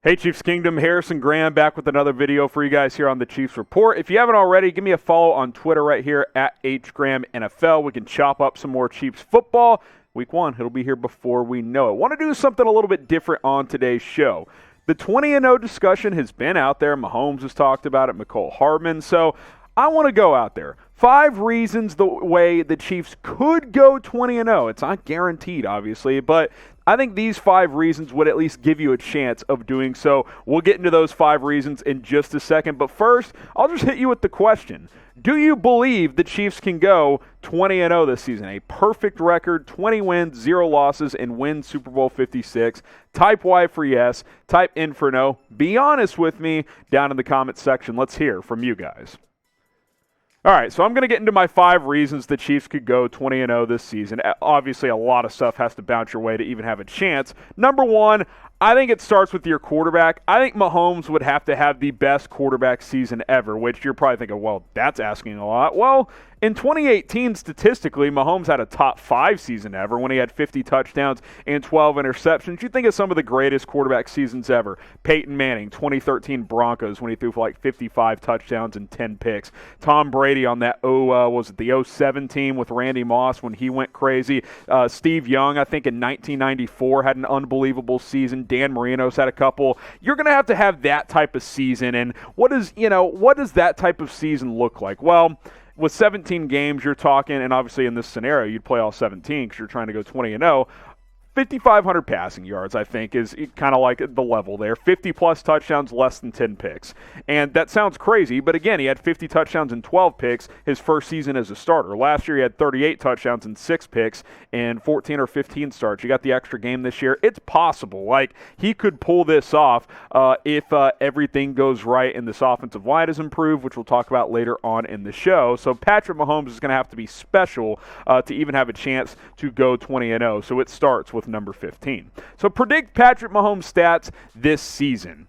Hey Chiefs Kingdom, Harrison Graham back with another video for you guys here on the Chiefs Report. If you haven't already, give me a follow on Twitter right here at HGrahamNFL. We can chop up some more Chiefs football. Week 1, it'll be here before we know it. Want to do something a little bit different on today's show. The 20-0 discussion has been out there. Mahomes has talked about it, Mecole Hardman. So I want to go out there. 5 reasons the way the Chiefs could go 20-0. It's not guaranteed, obviously, but I think these 5 reasons would at least give you a chance of doing so. We'll get into those 5 reasons in just a second, but first, I'll just hit you with the question. Do you believe the Chiefs can go 20-0 this season? A perfect record, 20 wins, 0 losses, and win Super Bowl 56. Type Y for yes, type N for no. Be honest with me down in the comments section. Let's hear from you guys. All right, so I'm going to get into my 5 reasons the Chiefs could go 20-0 this season. Obviously, a lot of stuff has to bounce your way to even have a chance. Number 1, I think it starts with your quarterback. I think Mahomes would have to have the best quarterback season ever, which you're probably thinking, well, that's asking a lot. Well, in 2018, statistically, Mahomes had a top 5 season ever when he had 50 touchdowns and 12 interceptions. You think of some of the greatest quarterback seasons ever. Peyton Manning, 2013 Broncos, when he threw for like 55 touchdowns and 10 picks. Tom Brady on that, the 07 team with Randy Moss when he went crazy. Steve Young, I think in 1994, had an unbelievable season. Dan Marino's had a couple. You're going to have that type of season. And what does that type of season look like? Well, with 17 games, you're talking, and obviously in this scenario, you'd play all 17 because you're trying to go 20-0. 5,500 passing yards, I think, is kind of like the level there. 50-plus touchdowns, less than 10 picks. And that sounds crazy, but again, he had 50 touchdowns and 12 picks his first season as a starter. Last year, he had 38 touchdowns and 6 picks and 14 or 15 starts. You got the extra game this year. It's possible. Like, he could pull this off if everything goes right and this offensive line is improved, which we'll talk about later on in the show. So Patrick Mahomes is going to have to be special to even have a chance to go 20-0. So it starts with number 15. So predict Patrick Mahomes' stats this season.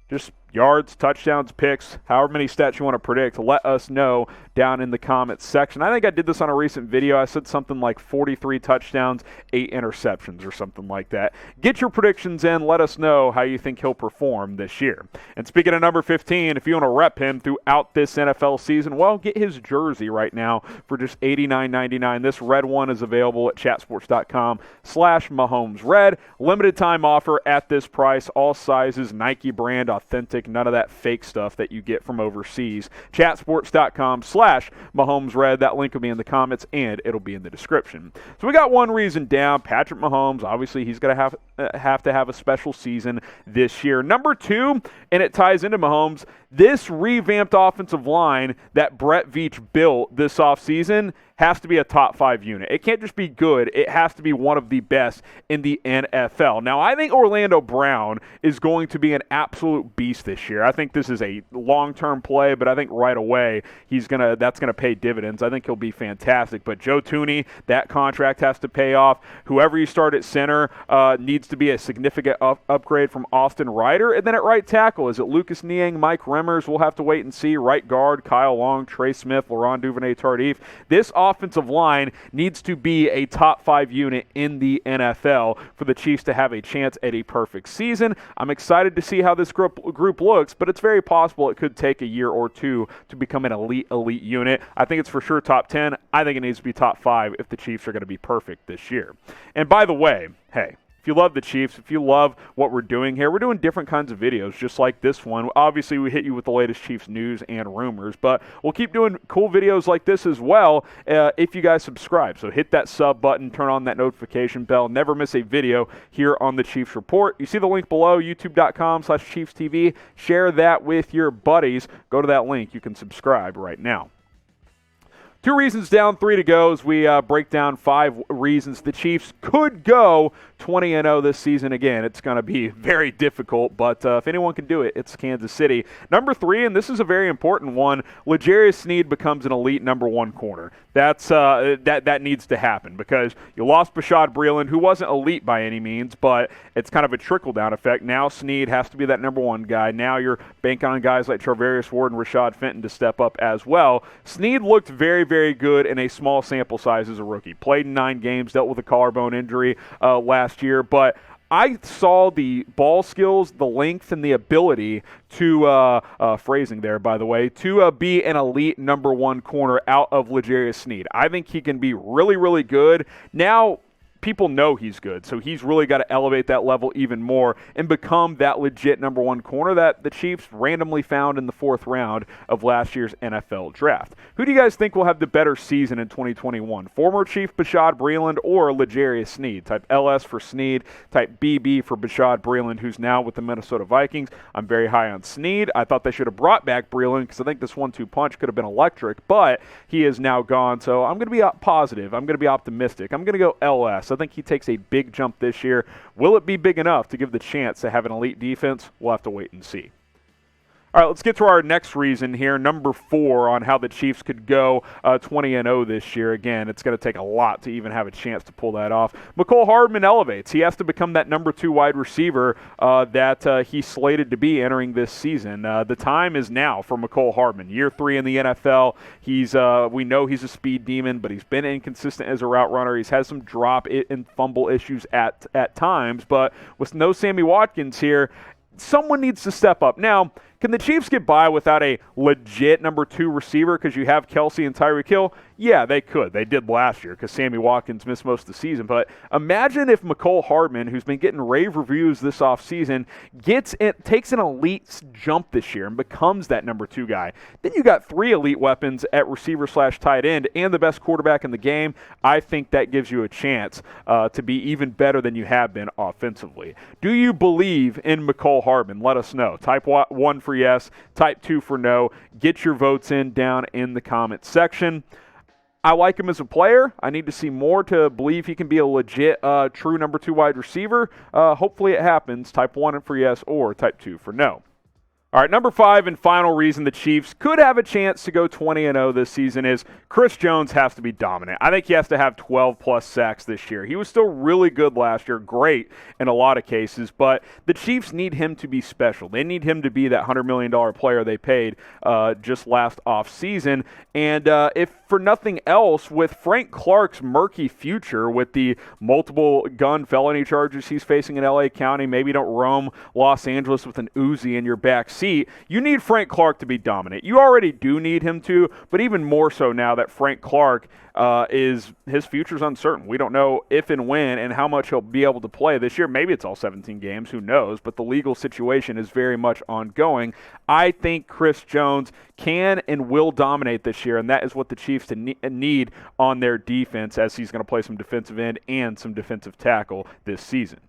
Just yards, touchdowns, picks, however many stats you want to predict, let us know down in the comments section. I think I did this on a recent video. I said something like 43 touchdowns, 8 interceptions or something like that. Get your predictions in. Let us know how you think he'll perform this year. And speaking of number 15, if you want to rep him throughout this NFL season, well, get his jersey right now for just $89.99. This red one is available at chatsports.com/MahomesRed. Limited time offer at this price. All sizes, Nike brand, authentic. None of that fake stuff that you get from overseas. Chatsports.com/MahomesRed. That link will be in the comments and it'll be in the description. So we got one reason down. Patrick Mahomes, obviously he's going to have to have a special season this year. Number 2, and it ties into Mahomes, this revamped offensive line that Brett Veach built this offseason has to be a top 5 unit. It can't just be good. It has to be one of the best in the NFL. Now, I think Orlando Brown is going to be an absolute beast this year. I think this is a long-term play, but I think right away that's going to pay dividends. I think he'll be fantastic. But Joe Thuney, that contract has to pay off. Whoever you start at center needs to be a significant upgrade from Austin Ryder. And then at right tackle, is it Lucas Niang, Mike Remmers? We'll have to wait and see. Right guard, Kyle Long, Trey Smith, Laurent Duvernay-Tardif. This offensive line needs to be a top 5 unit in the NFL for the Chiefs to have a chance at a perfect season. I'm excited to see how this group looks, but it's very possible it could take a year or 2 to become an elite unit. I think it's for sure top 10. I think it needs to be top 5 if the Chiefs are going to be perfect this year. And by the way, hey, if you love the Chiefs, if you love what we're doing here, we're doing different kinds of videos just like this one. Obviously, we hit you with the latest Chiefs news and rumors, but we'll keep doing cool videos like this as well if you guys subscribe. So hit that sub button, turn on that notification bell, never miss a video here on the Chiefs Report. You see the link below, youtube.com/ChiefsTV. Share that with your buddies. Go to that link. You can subscribe right now. 2 reasons down, 3 to go as we break down 5 reasons the Chiefs could go 20-0 this season. Again, it's going to be very difficult, but if anyone can do it, it's Kansas City. Number 3, and this is a very important one, L'Jarius Sneed becomes an elite number 1 corner. That needs to happen because you lost Bashaud Breeland, who wasn't elite by any means, but it's kind of a trickle-down effect. Now Sneed has to be that number 1 guy. Now you're banking on guys like Charvarius Ward and Rashad Fenton to step up as well. Sneed looked very, very good in a small sample size as a rookie. Played in 9 games, dealt with a collarbone injury last year, but I saw the ball skills, the length, and the ability to, phrasing there, by the way, to be an elite number one corner out of L'Jarius Sneed. I think he can be really, really good. Now, people know he's good, so he's really got to elevate that level even more and become that legit number one corner that the Chiefs randomly found in the 4th round of last year's NFL draft. Who do you guys think will have the better season in 2021? Former Chief Bashaud Breeland or L'Jarius Sneed? Type LS for Sneed, type BB for Bashaud Breeland, who's now with the Minnesota Vikings. I'm very high on Sneed. I thought they should have brought back Breeland because I think this 1-2 punch could have been electric, but he is now gone, so I'm going to be positive. I'm going to be optimistic. I'm going to go LS. I think he takes a big jump this year. Will it be big enough to give the chance to have an elite defense? We'll have to wait and see. All right, let's get to our next reason here, number 4, on how the Chiefs could go 20-0 this year. Again, it's going to take a lot to even have a chance to pull that off. Mecole Hardman elevates. He has to become that number 2 wide receiver that he's slated to be entering this season. The time is now for Mecole Hardman. Year 3 in the NFL. We know he's a speed demon, but he's been inconsistent as a route runner. He's had some drop and fumble issues at times, but with no Sammy Watkins here, someone needs to step up. Now, can the Chiefs get by without a legit number 2 receiver because you have Kelsey and Tyreek Hill? Yeah, they could. They did last year because Sammy Watkins missed most of the season. But imagine if Mecole Hardman, who's been getting rave reviews this offseason, takes an elite jump this year and becomes that number 2 guy. Then you got 3 elite weapons at receiver/tight end and the best quarterback in the game. I think that gives you a chance to be even better than you have been offensively. Do you believe in Mecole Hardman? Let us know. Type 1 for yes, type 2 for no. Get your votes in down in the comment section. I like him as a player. I need to see more to believe he can be a legit, true number 2 wide receiver. Hopefully it happens. Type 1 for yes or type 2 for no. All right, number 5 and final reason the Chiefs could have a chance to go 20-0 this season is Chris Jones has to be dominant. I think he has to have 12-plus sacks this year. He was still really good last year, great in a lot of cases, but the Chiefs need him to be special. They need him to be that $100 million player they paid just last offseason. And if for nothing else, with Frank Clark's murky future, with the multiple gun felony charges he's facing in L.A. County, maybe you don't roam Los Angeles with an Uzi in your back seat. You need Frank Clark to be dominant. You already do need him to, but even more so now that Frank Clark his future's uncertain. We don't know if and when and how much he'll be able to play this year. Maybe it's all 17 games, who knows, but the legal situation is very much ongoing. I think Chris Jones can and will dominate this year, and that is what the Chiefs need on their defense, as he's going to play some defensive end and some defensive tackle this season.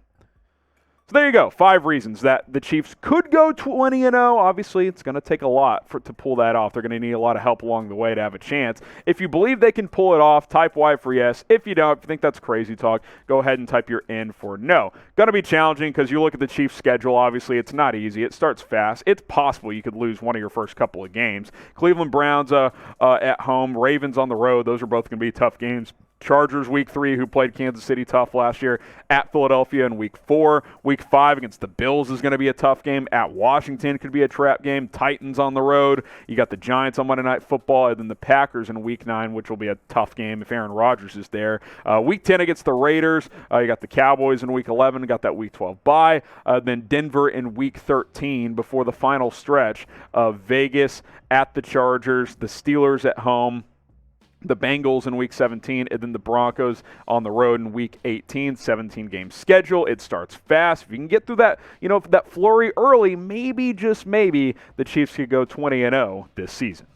So there you go, 5 reasons that the Chiefs could go 20-0. Obviously, it's going to take a lot to pull that off. They're going to need a lot of help along the way to have a chance. If you believe they can pull it off, type Y for yes. If you don't, if you think that's crazy talk, go ahead and type your N for no. Going to be challenging because you look at the Chiefs' schedule. Obviously, it's not easy. It starts fast. It's possible you could lose one of your first couple of games. Cleveland Browns at home, Ravens on the road. Those are both going to be tough games. Chargers week 3, who played Kansas City tough last year, at Philadelphia in week 4. Week 5 against the Bills is going to be a tough game. At Washington could be a trap game. Titans on the road. You got the Giants on Monday Night Football, and then the Packers in week 9, which will be a tough game if Aaron Rodgers is there. Week 10 against the Raiders. You got the Cowboys in week 11. You got that week 12 bye. Then Denver in week 13 before the final stretch of Vegas at the Chargers, the Steelers at home, the Bengals in week 17, and then the Broncos on the road in week 18, 17-game schedule. It starts fast. If you can get through that, that flurry early, maybe, just maybe, the Chiefs could go 20-0 this season.